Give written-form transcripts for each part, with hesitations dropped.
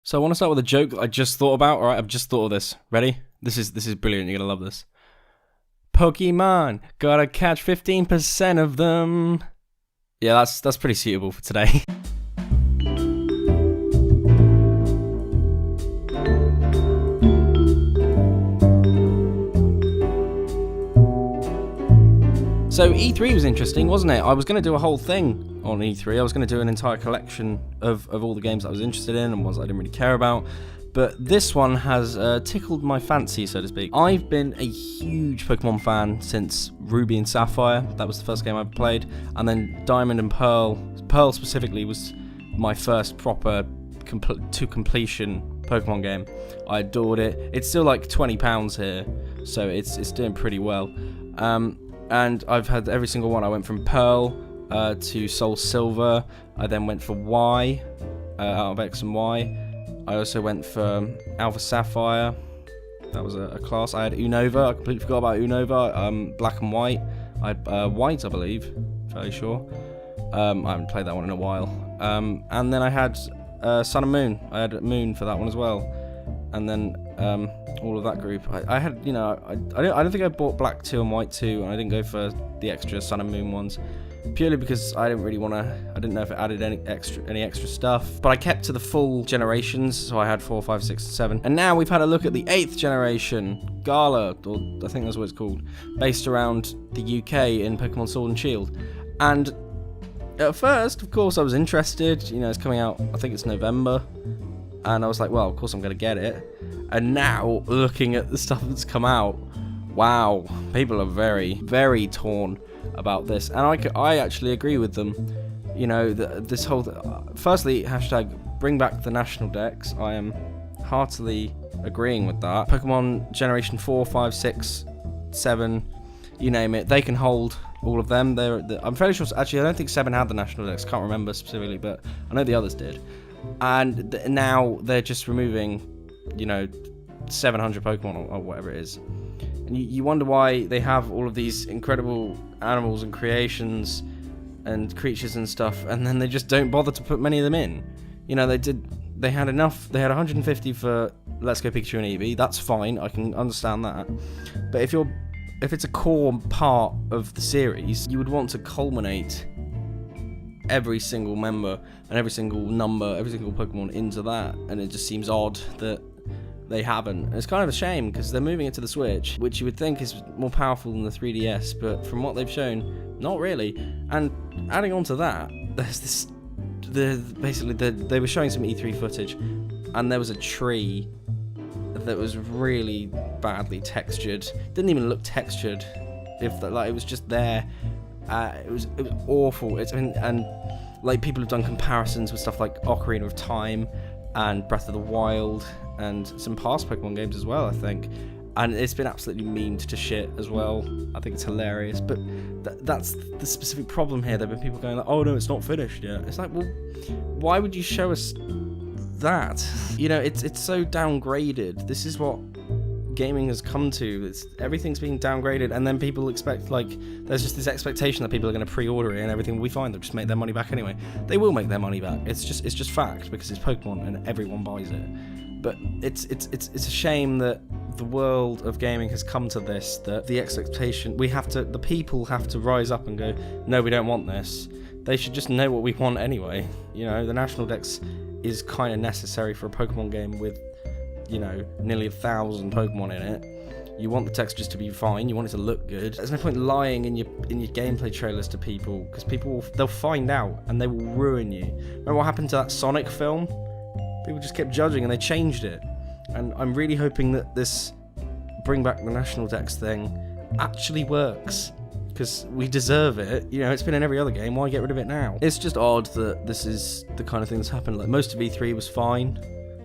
So I want to start with a joke that I just thought about. All right, I've just thought of this. Ready? This is brilliant. You're gonna love this. Pokemon, gotta catch 15% of them. Yeah, that's pretty suitable for today. So E3 was interesting, wasn't it? I was going to do a whole thing on E3. I was going to do an entire collection of all the games that I was interested in and ones I didn't really care about. But this one has tickled my fancy, so to speak. I've been a huge Pokemon fan since Ruby and Sapphire. That was the first game I played. And then Diamond and Pearl. Pearl specifically was my first proper to completion Pokemon game. I adored it. It's still like £20 here, so it's doing pretty well. And I've had every single one. I went from Pearl to Soul Silver. I then went for Y, out of X and Y. I also went for Alpha Sapphire. That was a class. I had Unova. I completely forgot about Unova. Black and White. I had White, I believe. Fairly sure. I haven't played that one in a while. And then I had Sun and Moon. I had Moon for that one as well. And then all of that group. I had, you know, I don't think I bought Black 2 and White 2, and I didn't go for the extra Sun and Moon ones, purely because I didn't really want to. I didn't know if it added any extra stuff. But I kept to the full generations, so I had 4, 5, 6, 7, and now we've had a look at the 8th generation, Gala, or I think that's what it's called, based around the UK in Pokemon Sword and Shield. And at first, of course, I was interested. You know, it's coming out. I think it's November. And I was like, well, of course I'm going to get it. And now, looking at the stuff that's come out, wow, people are very, very torn about this. And I actually agree with them. You know, this whole... firstly, hashtag bring back the national decks. I am heartily agreeing with that. Pokemon Generation 4, 5, 6, 7, you name it, they can hold all of them. I'm fairly sure... Actually, I don't think 7 had the national decks. Can't remember specifically, but I know the others did. And now they're just removing, you know, 700 Pokemon or whatever it is. And you wonder why they have all of these incredible animals and creations and creatures and stuff, and then they just don't bother to put many of them in. You know, they had enough. They had 150 for Let's Go Pikachu and Eevee. That's fine. I can understand that. But if it's a core part of the series, you would want to culminate every single member and every single number, every single Pokemon into that, and it just seems odd that they haven't. And it's kind of a shame because they're moving it to the Switch, which you would think is more powerful than the 3DS, but from what they've shown, not really. And adding on to that, there's this, they were showing some E3 footage, and there was a tree that was really badly textured. Didn't even look textured. It was just there. It was awful. And like people have done comparisons with stuff like Ocarina of Time and Breath of the Wild and some past Pokemon games as well, I think. And it's been absolutely memed to shit as well. I think it's hilarious. But that's the specific problem here. There have been people going like, oh no, it's not finished yet. It's like, well, why would you show us that? You know, it's so downgraded. This is what gaming has come to. Everything's being downgraded, and then people expect, like, there's just this expectation that people are going to pre-order it and everything will be fine. They'll just make their money back anyway. They will make their money back. It's just fact, because it's Pokemon and everyone buys it. But it's a shame that the world of gaming has come to this, that the expectation the people have to rise up and go, no, we don't want this. They should just know what we want anyway. You know, the National Dex is kind of necessary for a Pokemon game with, you know, nearly 1,000 Pokemon in it. You want the textures to be fine. You want it to look good. There's no point lying in your gameplay trailers to people, because they'll find out and they will ruin you. Remember what happened to that Sonic film? People just kept judging and they changed it. And I'm really hoping that this bring back the National Dex thing actually works, because we deserve it. You know, it's been in every other game. Why get rid of it now? It's just odd that this is the kind of thing that's happened. Like, most of E3 was fine.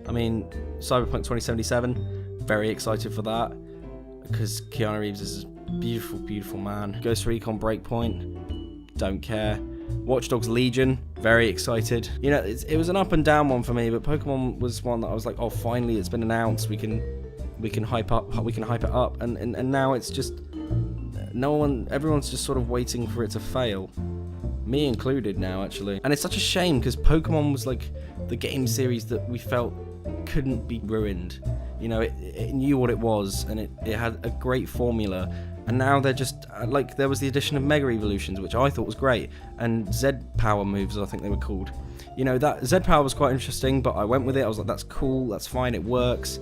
I mean, Cyberpunk 2077, very excited for that, because Keanu Reeves is a beautiful, beautiful man. Ghost Recon Breakpoint, don't care. Watch Dogs Legion, very excited. You know, it was an up and down one for me, but Pokemon was one that I was like, oh, finally it's been announced. We can hype it up, and now it's just everyone's just sort of waiting for it to fail. Me included now, actually. And it's such a shame, because Pokemon was like the game series that we felt couldn't be ruined. You know, it knew what it was, and it had a great formula. And now they're just, like, there was the addition of Mega Evolutions, which I thought was great, and Z-Power moves, I think they were called. You know, that Z-Power was quite interesting, but I went with it. I was like, that's cool, that's fine, it works.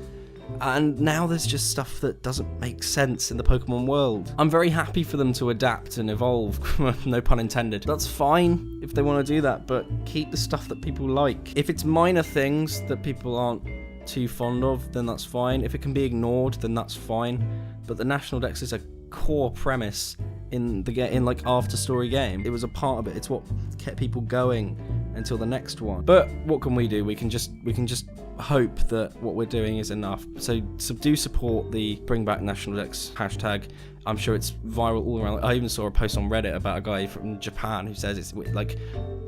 And now there's just stuff that doesn't make sense in the Pokemon world. I'm very happy for them to adapt and evolve, no pun intended. That's fine if they want to do that, but keep the stuff that people like. If it's minor things that people aren't too fond of, then that's fine. If it can be ignored, then that's fine. But the National Dex is a core premise in like after story game. It was a part of it. It's what kept people going until the next one. But what can we do? We can just hope that what we're doing is enough. So do support the Bring Back National Dex hashtag. I'm sure it's viral all around. I even saw a post on Reddit about a guy from Japan who says it's like,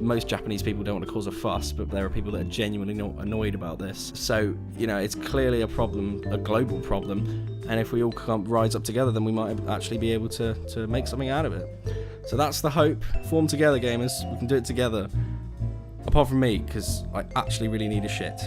most Japanese people don't want to cause a fuss, but there are people that are genuinely not annoyed about this. So, you know, it's clearly a problem, a global problem, and if we all rise up together, then we might actually be able to make something out of it. So that's the hope. Form together, gamers. We can do it together. Apart from me, because I actually really need a shit.